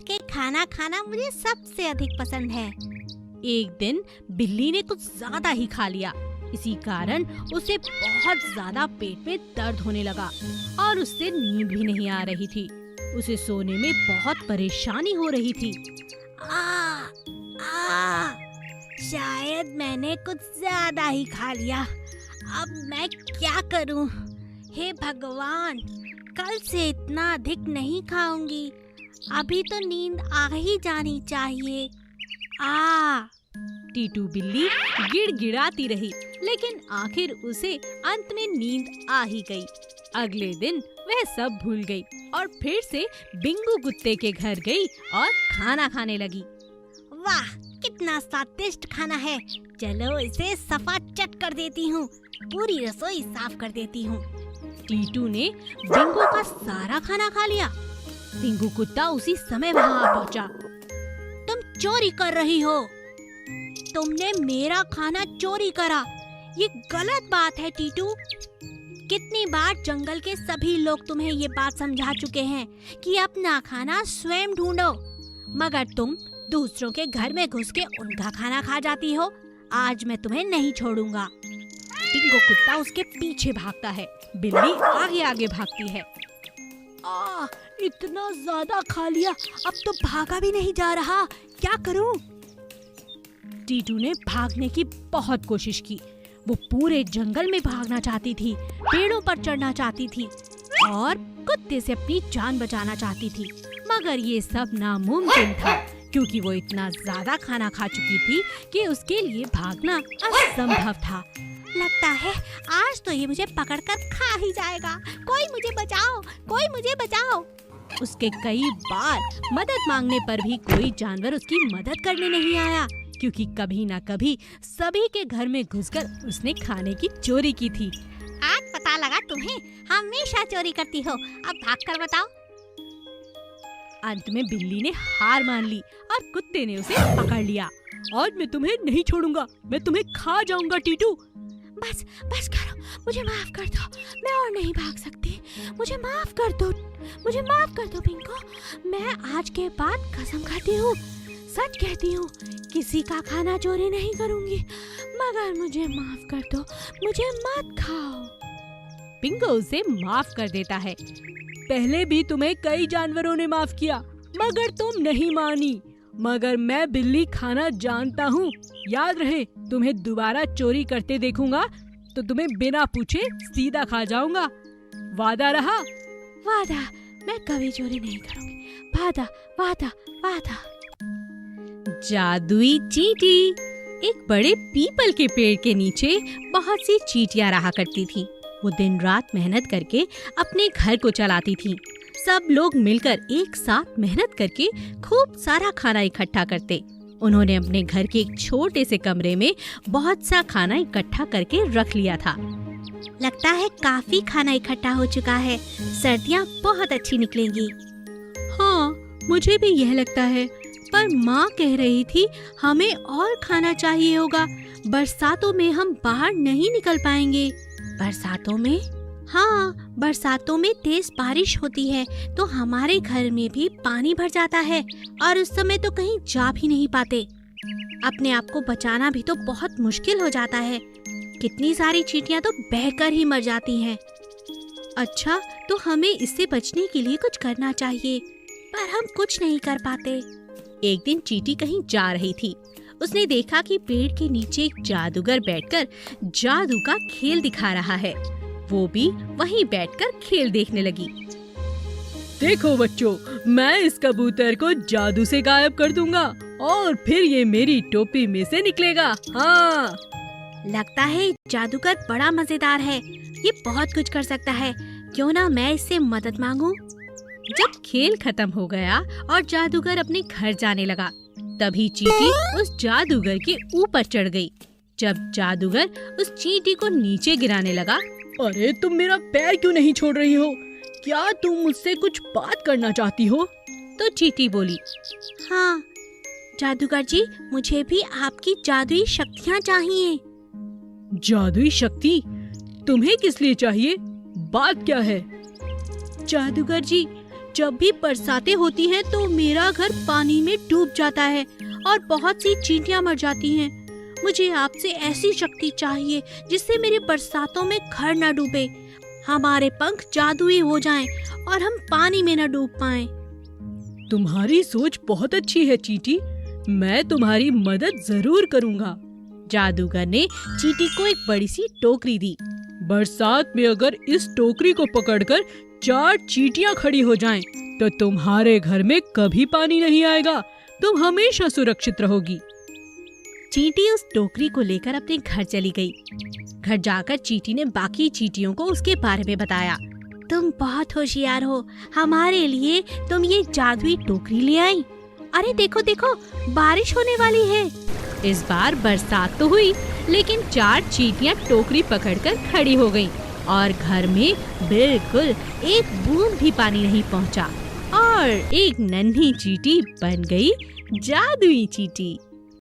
के खाना खाना मुझे सबसे अधिक पसंद है। एक दिन बिल्ली ने कुछ ज्यादा ही खा लिया। इसी कारण उसे बहुत ज्यादा पेट में दर्द होने लगा और उससे नींद भी नहीं आ रही थी। उसे सोने में बहुत परेशानी हो रही थी। शायद मैंने कुछ ज्यादा ही खा लिया। अब मैं क्या करूं? हे भगवान, कल से इतना अधिक नहीं खाऊंगी। अभी तो नींद आ ही जानी चाहिए। टीटू बिल्ली गिड़गिड़ाती रही, लेकिन आखिर उसे अंत में नींद आ ही गई। अगले दिन वह सब भूल गई और फिर से बिंगू कुत्ते के घर गई और खाना खाने लगी। वाह, कितना स्वादिष्ट खाना है। चलो इसे सफा चट कर देती हूँ, पूरी रसोई साफ कर देती हूँ। टीटू ने बिंगू का सारा खाना खा लिया। बिंगू कुत्ता उसी समय वहाँ आ पहुँचा। तुम चोरी कर रही हो। तुमने मेरा खाना चोरी करा। ये गलत बात है टीटू। कितनी बार जंगल के सभी लोग तुम्हें ये बात समझा चुके हैं कि अपना खाना स्वयं ढूंढो, मगर तुम दूसरों के घर में घुस के उनका खाना खा जाती हो। आज मैं तुम्हें नहीं छोड़ूंगा। बिंगो कुत्ता उसके पीछे भागता है, बिल्ली आगे आगे भागती है। इतना ज्यादा खा लिया, अब तो भागा भी नहीं जा रहा। क्या करूं? टीटू ने भागने की बहुत कोशिश की। वो पूरे जंगल में भागना चाहती थी, पेड़ों पर चढ़ना चाहती थी और कुत्ते से अपनी जान बचाना चाहती थी, मगर ये सब नामुमकिन था क्योंकि वो इतना ज्यादा खाना खा चुकी थी कि उसके लिए भागना असंभव था। लगता है आज तो ये मुझे पकड़कर खा ही जाएगा। कोई मुझे बचाओ, कोई मुझे बचाओ। उसके कई बार मदद मांगने पर भी कोई जानवर उसकी मदद करने नहीं आया, क्योंकि कभी ना कभी सभी के घर में घुसकर उसने खाने की चोरी की थी। आज पता लगा तुम्हें हमेशा चोरी करती हो। अब भागकर बताओ। अंत में बिल्ली ने हार मान ली और कुत्ते ने उसे पकड़ लिया। आज मैं तुम्हें नहीं छोड़ूंगा, मैं तुम्हें खा जाऊंगा टीटू। बस बस करो, मुझे माफ कर दो, मैं और नहीं भाग सकती। मुझे माफ कर दो, मुझे माफ कर दो बिंगो। मैं आज के बाद कसम खाती हूँ, सच कहती हूँ, किसी का खाना चोरी नहीं करूँगी, मगर मुझे माफ कर दो, मुझे मत खाओ। बिंगो उसे माफ कर देता है। पहले भी तुम्हें कई जानवरों ने माफ किया, मगर तुम नहीं मानी। मगर मैं बिल्ली खाना जानता हूँ। याद रहे, तुम्हें दोबारा चोरी करते देखूंगा तो तुम्हें बिना पूछे सीधा खा जाऊंगा। वादा रहा? वादा, मैं कभी चोरी नहीं करूंगी। वादा, वादा, वादा। जादुई चींटी। एक बड़े पीपल के पेड़ के नीचे बहुत सी चींटियां रहा करती थी। वो दिन रात मेहनत करके अपने घर को चलाती थी। सब लोग मिलकर एक साथ मेहनत करके खूब सारा खाना इकट्ठा करते। उन्होंने अपने घर के एक छोटे से कमरे में बहुत सा खाना इकट्ठा करके रख लिया था। लगता है काफी खाना इकट्ठा हो चुका है। सर्दियाँ बहुत अच्छी निकलेंगी। हाँ, मुझे भी यह लगता है, पर माँ कह रही थी हमें और खाना चाहिए होगा। बरसातों में हम बाहर नहीं निकल पाएंगे। बरसातों में? हाँ, बरसातों में तेज बारिश होती है तो हमारे घर में भी पानी भर जाता है और उस समय तो कहीं जा भी नहीं पाते। अपने आप को बचाना भी तो बहुत मुश्किल हो जाता है। कितनी सारी चींटियां तो बहकर ही मर जाती हैं। अच्छा, तो हमें इससे बचने के लिए कुछ करना चाहिए, पर हम कुछ नहीं कर पाते। एक दिन चींटी कहीं जा रही थी। उसने देखा कि पेड़ के नीचे एक जादूगर बैठकर जादू का खेल दिखा रहा है। वो भी वहीं बैठकर खेल देखने लगी। देखो बच्चों, मैं इस कबूतर को जादू से गायब कर दूंगा और फिर ये मेरी टोपी में से निकलेगा। हाँ, लगता है जादूगर बड़ा मजेदार है। ये बहुत कुछ कर सकता है। क्यों ना मैं इससे मदद मांगूं? जब खेल खत्म हो गया और जादूगर अपने घर जाने लगा, तभी चींटी उस जादूगर के ऊपर चढ़ गई। जब जादूगर उस चींटी को नीचे गिराने लगा, अरे तुम मेरा पैर क्यों नहीं छोड़ रही हो? क्या तुम मुझसे कुछ बात करना चाहती हो? तो चींटी बोली, हाँ जादूगर जी, मुझे भी आपकी जादुई शक्तियाँ चाहिए। जादुई शक्ति? तुम्हें किस लिए चाहिए? बात क्या है? जादूगर जी, जब भी बरसातें होती हैं तो मेरा घर पानी में डूब जाता है और बहुत सी चींटियां मर जाती हैं। मुझे आपसे ऐसी शक्ति चाहिए जिससे मेरे बरसातों में घर न डूबे, हमारे पंख जादुई हो जाएं और हम पानी में न डूब पाएं। तुम्हारी सोच बहुत अच्छी है चींटी, मैं तुम्हारी मदद जरूर करूँगा। जादूगर ने चींटी को एक बड़ी सी टोकरी दी। बरसात में अगर इस टोकरी को पकड़कर 4 चींटियां खड़ी हो जाएं, तो तुम्हारे घर में कभी पानी नहीं आएगा, तुम हमेशा सुरक्षित रहोगी। चींटी उस टोकरी को लेकर अपने घर चली गई। घर जाकर चींटी ने बाकी चींटियों को उसके बारे में बताया। तुम बहुत होशियार हो, हमारे लिए तुम ये जादुई टोकरी ले आई। अरे देखो देखो, बारिश होने वाली है। इस बार बरसात तो हुई, लेकिन 4 चींटियां टोकरी पकड़कर खड़ी हो गईं और घर में बिल्कुल एक बूंद भी पानी नहीं पहुंचा और एक नन्ही चींटी बन गई जादुई चींटी।